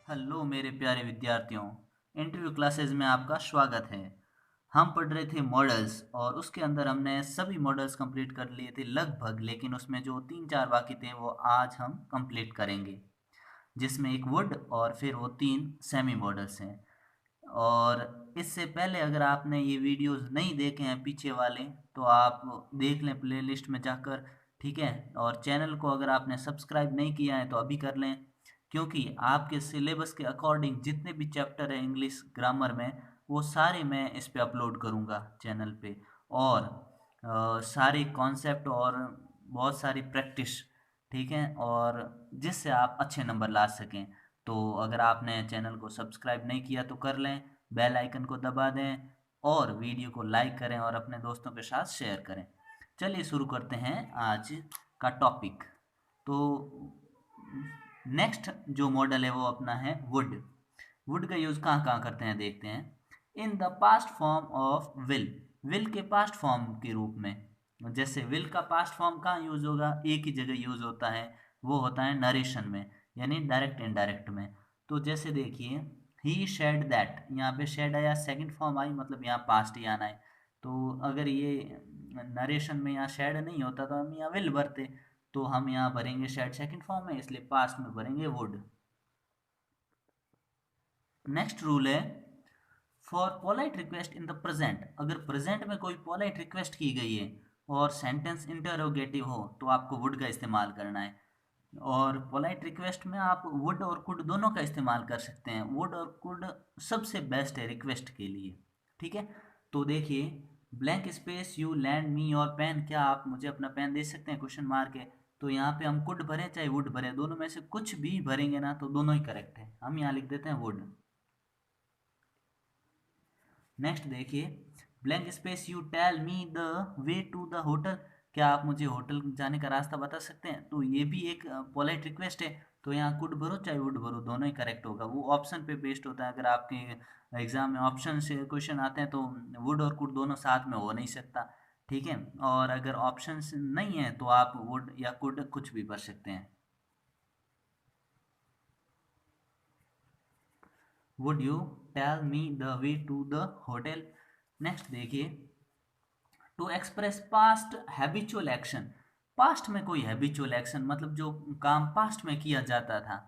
Hello मेरे प्यारे विद्यार्थियों। इंटरव्यू क्लासेस में आपका स्वागत है। हम पढ़ रहे थे मॉडल्स और उसके अंदर हमने सभी मॉडल्स कंप्लीट कर लिए थे लगभग, लेकिन उसमें जो तीन चार बाकी थे वो आज हम कंप्लीट करेंगे, जिसमें एक वुड और फिर वो तीन सेमी मॉडल्स हैं। और इससे पहले अगर आपने ये वीडियोस नहीं देखे हैं पीछे वाले, तो आप देख लें प्लेलिस्ट में जाकर। ठीक है। और चैनल को अगर आपने सब्सक्राइब नहीं किया है तो अभी कर लें, क्योंकि आपके सिलेबस के अकॉर्डिंग जितने भी चैप्टर हैं इंग्लिश ग्रामर में, वो सारे मैं इस पे अपलोड करूँगा चैनल पे। और सारे कॉन्सेप्ट और बहुत सारी प्रैक्टिस, ठीक है, और जिससे आप अच्छे नंबर ला सकें। तो अगर आपने चैनल को सब्सक्राइब नहीं किया तो कर लें, बेल आइकन को दबा दें और वीडियो को लाइक करें और अपने दोस्तों के साथ शेयर करें। चलिए शुरू करते हैं आज का टॉपिक। तो नेक्स्ट जो मॉडल है वो अपना है वुड। वुड का यूज़ कहाँ कहाँ करते हैं देखते हैं। In the past form of will, will के पास्ट फॉर्म के रूप में। जैसे विल का पास्ट फॉर्म कहाँ यूज़ होगा, एक ही जगह यूज़ होता है, वो होता है नरेशन में, यानी डायरेक्ट इनडायरेक्ट में। तो जैसे देखिए, ही शेड दैट, यहाँ पे शेड आया, सेकंड फॉर्म आई, मतलब यहाँ पास्ट ही आना है। तो अगर ये नरेशन में यहाँ शेड नहीं होता तो हम यहाँ विल भरते, तो हम यहाँ भरेंगे शेड सेकंड फॉर्म में, इसलिए पास्ट में भरेंगे वुड। नेक्स्ट रूल है for polite request in the present. अगर प्रेजेंट में कोई पोलाइट रिक्वेस्ट की गई है और सेंटेंस इंटरोगेटिव हो तो आपको वुड का इस्तेमाल करना है। और पोलाइट रिक्वेस्ट में आप वुड और कुड दोनों का इस्तेमाल कर सकते हैं। वुड और कुड सबसे बेस्ट है रिक्वेस्ट के लिए। ठीक है। तो देखिए, blank space you lend me your pen, क्या आप मुझे अपना पेन दे सकते हैं, क्वेश्चन मार्क है। तो यहाँ पे हम कुड भरें चाहे वुड भरें, दोनों में से कुछ भी भरेंगे ना तो दोनों ही करेक्ट है। हम यहाँ लिख देते हैं वुड। नेक्स्ट देखिए, blank space you tell me the way to the hotel, क्या आप मुझे होटल जाने का रास्ता बता सकते हैं। तो ये भी एक पोलाइट रिक्वेस्ट है। तो यहाँ कुड भरो चाहे वुड भरो, दोनों ही करेक्ट होगा। वो ऑप्शन पे बेस्ड होता है। अगर आपके एग्जाम में ऑप्शन से क्वेश्चन आते हैं तो वुड और कुड दोनों साथ में हो नहीं सकता। ठीक है। और अगर ऑप्शन नहीं है तो आप वुड या कुड कुछ भी भर सकते हैं। Would you tell me the way to the hotel. Next देखिए, to express past habitual action. Past में कोई हैबिचुअल एक्शन, मतलब जो काम पास्ट में किया जाता था,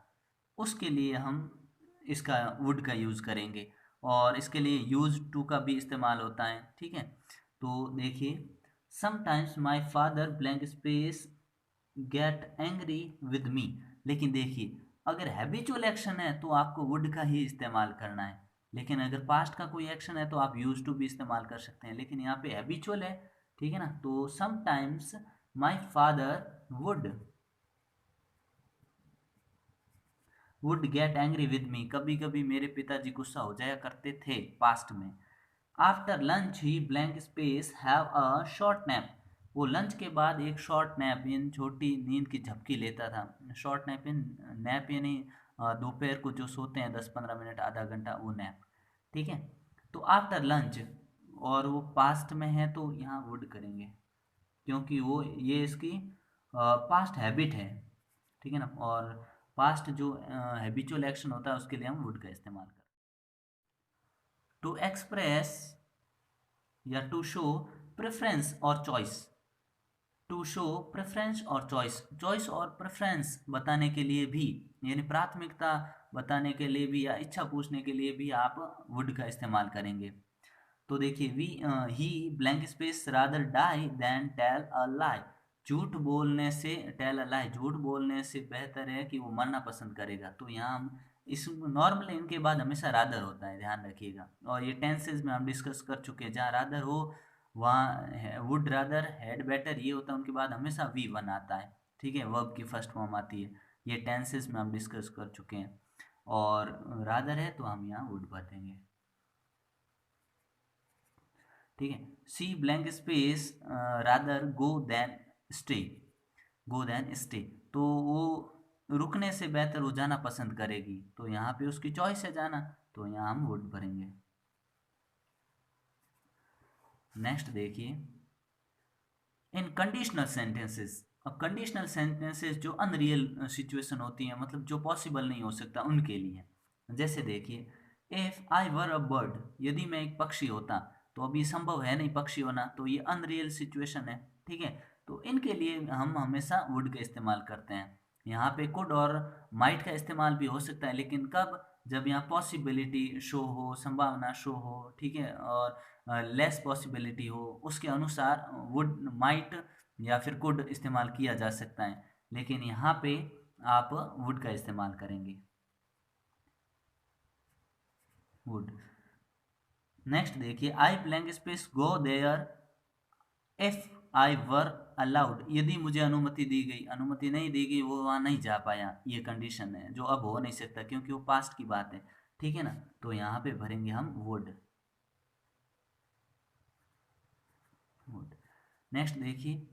उसके लिए हम इसका वुड का यूज़ करेंगे। और इसके लिए यूज टू का भी इस्तेमाल होता है। ठीक है। तो देखिए, sometimes my father blank space get angry with me. लेकिन देखिए, अगर हैबिचुअल एक्शन है तो आपको वुड का ही इस्तेमाल करना है। लेकिन अगर पास्ट का कोई एक्शन है तो आप यूज टू भी इस्तेमाल कर सकते हैं, लेकिन यहाँ पे हैबिचुअल है। ठीक है ना। तो sometimes my father would would get angry with me, कभी कभी मेरे पिताजी गुस्सा हो जाया करते थे पास्ट में। After lunch he blank space have a short nap. वो लंच के बाद एक शॉर्ट नैप यानी छोटी नींद की झपकी लेता था। शॉर्ट नैप इन नैप यानी दोपहर को जो सोते हैं 10-15 मिनट आधा घंटा, वो नैप। ठीक है। तो आफ्टर लंच, और वो पास्ट में है तो यहाँ वुड करेंगे, क्योंकि वो ये इसकी पास्ट हैबिट है। ठीक है ना। और पास्ट जो हैबिचुअल एक्शन होता है उसके लिए हम वुड का इस्तेमाल करते हैं। टू एक्सप्रेस या टू शो प्रेफरेंस और चॉइस। टू शो प्रेफरेंस और चॉइस, चॉइस और प्रेफरेंस बताने के लिए भी, यानी प्राथमिकता बताने के लिए भी या इच्छा पूछने के लिए भी आप वुड का इस्तेमाल करेंगे। तो देखिए, वी ही blank space rather die than tell a lie. झूठ बोलने से, टेल अ लाई, झूठ बोलने से बेहतर है कि वो मरना पसंद करेगा। तो यहाँ हम इस नॉर्मली इनके बाद हमेशा रादर होता है, ध्यान रखिएगा। और ये टेंसेज में हम डिस्कस कर चुके हैं, जहाँ रादर हो वहाँ वुड रादर, हैड बेटर, ये होता है, उनके बाद हमेशा वी वन आता है। ठीक है, वर्ब की फर्स्ट फॉर्म आती है। ये टेंसेज में हम डिस्कस कर चुके हैं। और रादर है तो हम यहाँ वुड भर देंगे। ठीक है। She blank space rather go than stay, go than stay. तो वो रुकने से बेहतर वो जाना पसंद करेगी, तो यहाँ पे उसकी चॉइस है जाना, तो यहाँ हम वुड भरेंगे। नेक्स्ट देखिए, इन कंडीशनल सेंटेंसेस। अब कंडीशनल सेंटेंसेस जो अनरियल सिचुएशन होती है, मतलब जो पॉसिबल नहीं हो सकता, उनके लिए जैसे देखिए, if I were a bird, यदि मैं एक पक्षी होता, तो अभी संभव है नहीं पक्षी होना, तो ये अनरियल सिचुएशन है, ठीक है। तो इनके लिए हम हमेशा वुड का इस्तेमाल करते हैं। यहाँ पे कुड और माइट का इस्तेमाल भी हो सकता है, लेकिन कब, जब यहाँ पॉसिबिलिटी शो हो, संभावना शो हो, ठीक है, और लेस पॉसिबिलिटी हो, उसके अनुसार वुड, माइट या फिर कुड इस्तेमाल किया जा सकता है, लेकिन यहाँ पे आप वुड का इस्तेमाल करेंगे, वुड। नेक्स्ट देखिए, I blank space go there if I were allowed, यदि मुझे अनुमति दी गई, अनुमति नहीं दी गई, वो वहाँ नहीं जा पाया, ये कंडीशन है जो अब हो नहीं सकता क्योंकि वो पास्ट की बात है, ठीक है ना। तो यहाँ पे भरेंगे हम वुड, वुड। नेक्स्ट देखिए,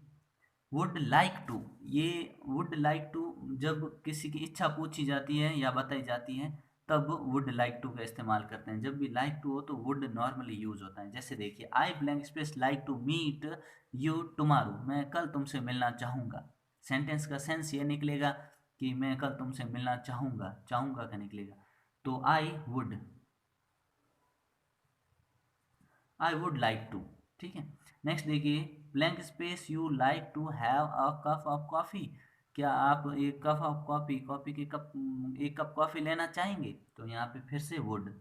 वुड लाइक टू, ये वुड लाइक टू जब किसी की इच्छा पूछी जाती है या बताई जाती है, तब वुड लाइक टू का इस्तेमाल करते हैं। जब भी लाइक टू हो तो वुड नॉर्मली यूज होता है। जैसे देखिए, I blank space like to meet you tomorrow, मैं कल तुमसे मिलना चाहूँगा। सेंटेंस का सेंस ये निकलेगा कि मैं कल तुमसे मिलना चाहूँगा, चाहूँगा का निकलेगा। तो आई वुड लाइक टू, ठीक है। नेक्स्ट देखिए, blank space you like to have a cup of coffee, क्या आप एक कप ऑफ कॉफ़ी, कॉफ़ी के कप, एक कप कॉफ़ी लेना चाहेंगे? तो यहाँ पे फिर से वुड।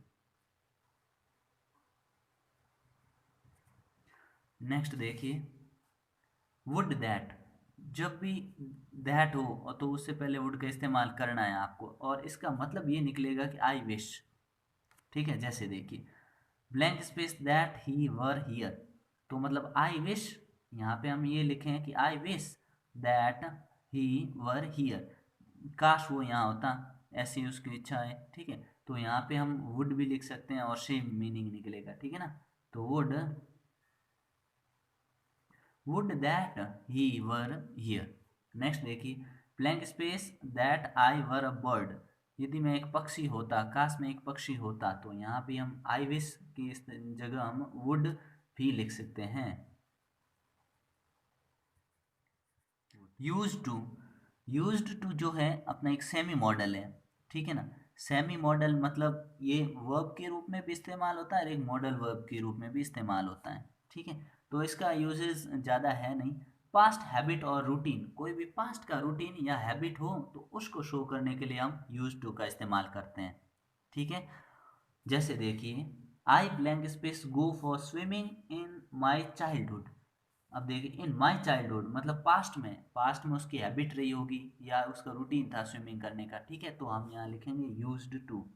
नेक्स्ट देखिए, वुड दैट, जब भी दैट हो तो उससे पहले वुड का इस्तेमाल करना है आपको, और इसका मतलब ये निकलेगा कि आई विश, ठीक है। जैसे देखिए, blank space that he were here, तो मतलब आई विश, यहाँ पे हम ये लिखें कि I wish that he were here, काश वो यहाँ होता, ऐसी उसकी इच्छा है, ठीक है। तो यहाँ पे हम वुड भी लिख सकते हैं और सेम मीनिंग निकलेगा, ठीक है ना। तो would that he were here. Next देखिए, blank space that I were a bird, यदि मैं एक पक्षी होता, काश मैं एक पक्षी होता, तो यहाँ पे हम आई विश की इस जगह हम वुड भी लिख सकते हैं। यूज टू, यूज्ड टू जो है अपना एक सेमी मॉडल है, ठीक है ना। सेमी मॉडल मतलब ये वर्ब के रूप में भी इस्तेमाल होता है और एक मॉडल वर्ब के रूप में भी इस्तेमाल होता है, ठीक है। तो इसका यूजेस ज़्यादा है नहीं। पास्ट हैबिट और रूटीन, कोई भी पास्ट का रूटीन या हैबिट हो तो उसको शो करने के लिए हम यूज टू का इस्तेमाल करते हैं, ठीक है। जैसे देखिए, I blank space go for swimming in my childhood, अब देखिए इन माई चाइल्डहुड मतलब पास्ट में, पास्ट में उसकी हैबिट रही होगी या उसका रूटीन था स्विमिंग करने का, ठीक है। तो हम यहाँ लिखेंगे यूज्ड टू।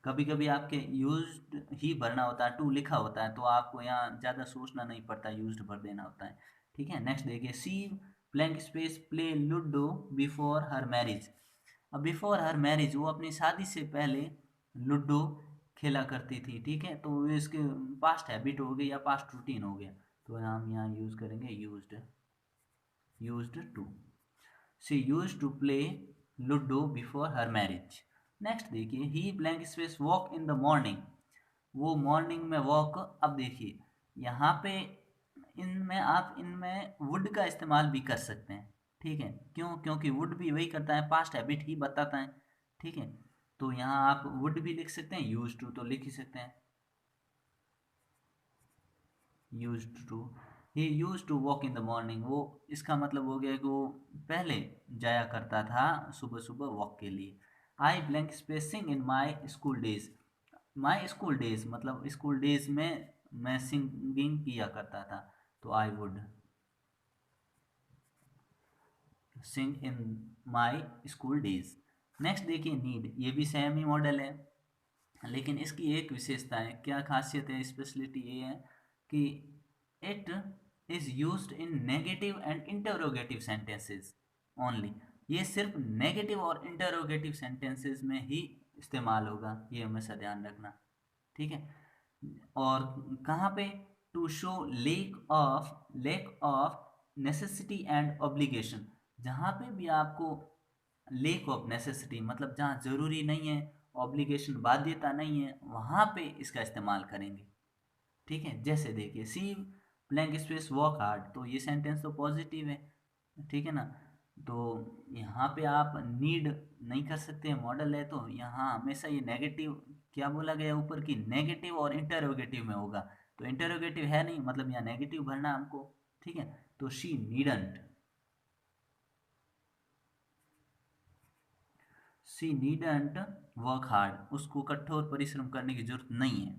कभी कभी आपके यूज्ड ही भरना होता है, टू लिखा होता है, तो आपको यहाँ ज़्यादा सोचना नहीं पड़ता, यूज्ड भर देना होता है, ठीक है। नेक्स्ट देखिए, she blank space play ludo before her marriage, अब बिफोर हर मैरिज वो अपनी शादी से पहले लूडो खेला करती थी, ठीक है। तो ये इसके पास्ट हैबिट हो गई या पास्ट रूटीन हो गया, तो हम यहाँ यूज़ करेंगे used, used to. She used to play ludo before her marriage. Next देखिए, he blank space walk in the morning, वो मॉर्निंग में वॉक, अब देखिए यहाँ पे इनमें वुड का इस्तेमाल भी कर सकते हैं, ठीक है। क्यों? क्योंकि वुड भी वही करता है, पास्ट हैबिट ही बताता है, ठीक है। तो यहाँ आप वुड भी लिख सकते हैं, यूज टू तो लिख ही सकते हैं, use to. He use to walk in the morning, वो इसका मतलब हो गया कि वो पहले जाया करता था सुबह सुबह वॉक के लिए। आई blank spacing in my school days, my school days मतलब स्कूल डेज में मैं सिंगिंग किया करता था, तो I would Singh in my school days. Next देखिए, नीड, ये भी सेम ही मॉडल है, लेकिन इसकी एक विशेषता है, क्या खासियत है, स्पेशलिटी ये है कि it is used in negative and interrogative sentences only, ये सिर्फ नेगेटिव और इंटरोगेटिव सेंटेंसेस में ही इस्तेमाल होगा, ये हमेशा ध्यान रखना, ठीक है। और कहाँ पे, to show lack of necessity and obligation, जहाँ पे भी आपको लेक ऑफ नेसेसिटी मतलब जहाँ जरूरी नहीं है, ऑब्लिगेशन बाध्यता नहीं है, वहाँ पे इसका इस्तेमाल करेंगे, ठीक है। जैसे देखिए, she blank space work hard, तो ये सेंटेंस तो पॉजिटिव है, ठीक है ना। तो यहाँ पे आप नीड नहीं कर सकते, मॉडल है तो यहाँ हमेशा ये नेगेटिव, क्या बोला गया ऊपर की नेगेटिव और इंटरोगेटिव में होगा, तो इंटरोगेटिव है नहीं, मतलब यहाँ नेगेटिव भरना हमको, ठीक है। तो शी नीडंट वर्क हार्ड, उसको कठोर परिश्रम करने की जरूरत नहीं है,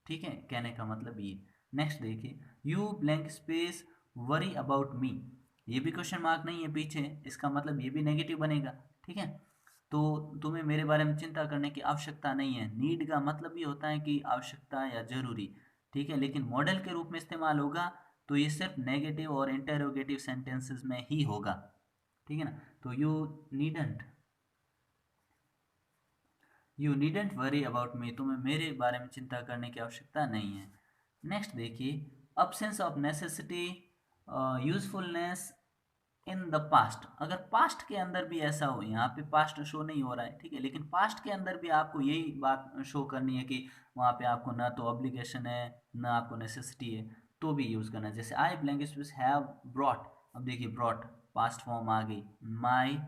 ठीक है, कहने का मतलब ये। नेक्स्ट देखिए, you blank space worry about me, ये भी क्वेश्चन मार्क नहीं है पीछे, इसका मतलब ये भी नेगेटिव बनेगा, ठीक है। तो तुम्हें मेरे बारे में चिंता करने की आवश्यकता नहीं है, नीड का मतलब ये होता है कि आवश्यकता या जरूरी, ठीक है, लेकिन मॉडल के रूप में इस्तेमाल होगा तो ये सिर्फ नेगेटिव और इंटेरोगेटिव सेंटेंसेस में ही होगा, ठीक है ना। तो you needn't worry about me, तुम्हें मेरे बारे में चिंता करने की आवश्यकता नहीं है। नेक्स्ट देखिए, absence of necessity, usefulness in the past, अगर पास्ट के अंदर भी ऐसा हो, यहाँ पे पास्ट शो नहीं हो रहा है, ठीक है, लेकिन पास्ट के अंदर भी आपको यही बात शो करनी है कि वहाँ पे आपको ना तो ऑब्लिगेशन है ना आपको नेसेसिटी है, तो भी यूज़ करना है। जैसे आई ब्लैंक स्पेस हैव ब्रॉट, अब देखिए ब्रॉट पास्ट फॉर्म आ गई, माई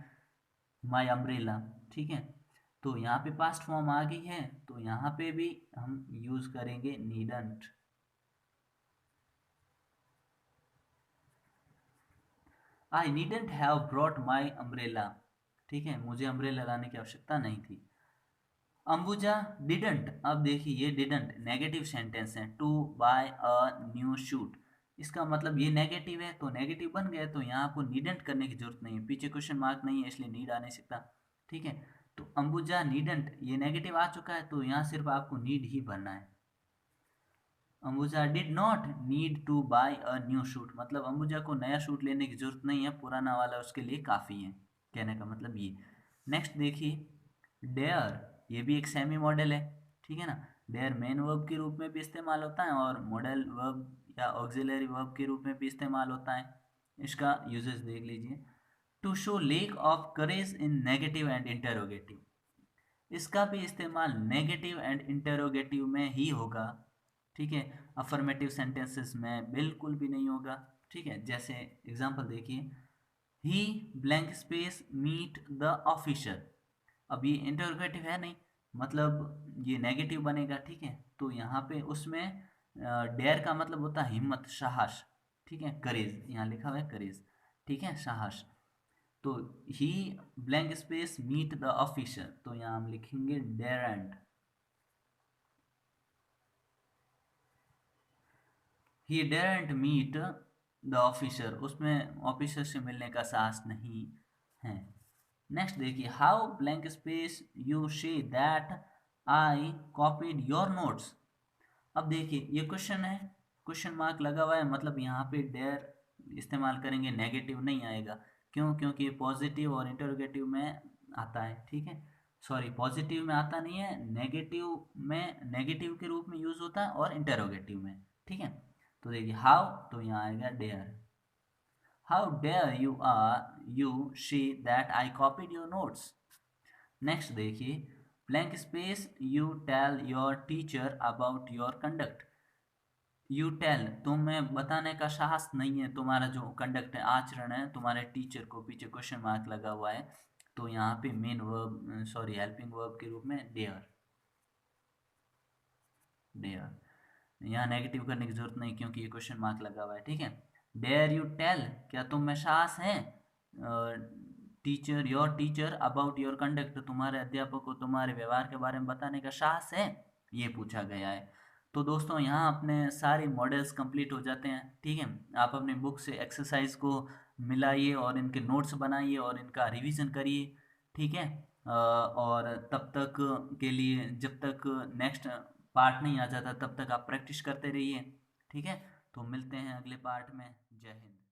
माई अम्ब्रेला, ठीक है, तो यहाँ पे पास्ट फॉर्म आ गई है, तो यहाँ पे भी हम यूज करेंगे needn't. I needn't have brought my umbrella, ठीक है, मुझे अम्ब्रेला लाने की आवश्यकता नहीं थी। अंबुजा डिडंट, अब देखिए ये डिडंट नेगेटिव सेंटेंस है, to buy a new shoe, इसका मतलब ये नेगेटिव है, तो नेगेटिव बन गया, तो यहाँ आपको नीडेंट करने की जरूरत नहीं है, पीछे क्वेश्चन मार्क नहीं है इसलिए नीड आ नहीं सकता, ठीक है। तो अंबुजा नीडेंट ये नेगेटिव आ चुका है, तो यहाँ सिर्फ आपको नीड ही भरना है। Ambuja did not need to buy a new shoe, मतलब अंबुजा को नया शूट लेने की जरूरत नहीं है, पुराना वाला उसके लिए काफ़ी है, कहने का मतलब ये। नेक्स्ट देखिए, डेयर, ये भी एक सेमी मॉडल है, ठीक है ना। डेयर मेन वर्ब के रूप में भी इस्तेमाल होता है और मॉडल वर्ब या ऑक्सिलरी वर्ब के रूप में भी इस्तेमाल होता है। इसका यूजेस देख लीजिए, to show lack of courage in negative and interrogative, इसका भी इस्तेमाल नेगेटिव एंड इंटेरोगेटिव में ही होगा, ठीक है, अफर्मेटिव सेंटेंसेस में बिल्कुल भी नहीं होगा, ठीक है। जैसे एग्जांपल देखिए, he blank space meet the officer, अब ये इंटरोगेटिव है नहीं, मतलब ये नेगेटिव बनेगा, ठीक है। तो यहाँ पे उसमें डेयर का मतलब होता है हिम्मत, साहस, ठीक है, करेज, यहाँ लिखा हुआ है करेज, ठीक है, साहस। तो he blank space meet the officer, तो यहाँ हम लिखेंगे daren't, he daren't meet the officer, उसमें ऑफिसर से मिलने का साहस नहीं है। नेक्स्ट देखिए, how blank space you say that I copied your notes, अब देखिए ये क्वेश्चन है, क्वेश्चन मार्क लगा हुआ है, मतलब यहाँ पे डेयर इस्तेमाल करेंगे, नेगेटिव नहीं आएगा, क्यों, क्योंकि पॉजिटिव और इंटरोगेटिव में आता है, ठीक है, सॉरी पॉजिटिव में आता नहीं है, नेगेटिव में नेगेटिव के रूप में यूज होता है और इंटरोगेटिव में, ठीक है। तो देखिए हाउ, तो यहाँ आएगा dare, how dare you see that I copied your notes. Next देखिए, blank space you tell your teacher about your conduct, you tell, तुम्हें बताने का साहस नहीं है तुम्हारा जो कंडक्ट है, आचरण है तुम्हारे टीचर को, पीछे क्वेश्चन मार्क लगा हुआ है, तो यहाँ पे main verb sorry helping verb के रूप में डेयर, डेयर, यहाँ नेगेटिव करने की जरूरत नहीं क्योंकि ये क्वेश्चन मार्क लगा हुआ है, ठीक है। डेयर यू टेल, क्या तुम में साहस है, teacher your teacher about your conduct, तुम्हारे अध्यापक को तुम्हारे व्यवहार के बारे में बताने का साहस है, ये पूछा गया है। तो दोस्तों यहाँ अपने सारे मॉडल्स कंप्लीट हो जाते हैं, ठीक है। आप अपनी बुक से एक्सरसाइज को मिलाइए और इनके नोट्स बनाइए और इनका रिवीजन करिए, ठीक है। और तब तक के लिए, जब तक नेक्स्ट पार्ट नहीं आ जाता तब तक आप प्रैक्टिस करते रहिए, ठीक है। तो मिलते हैं अगले पार्ट में, जय हिंद।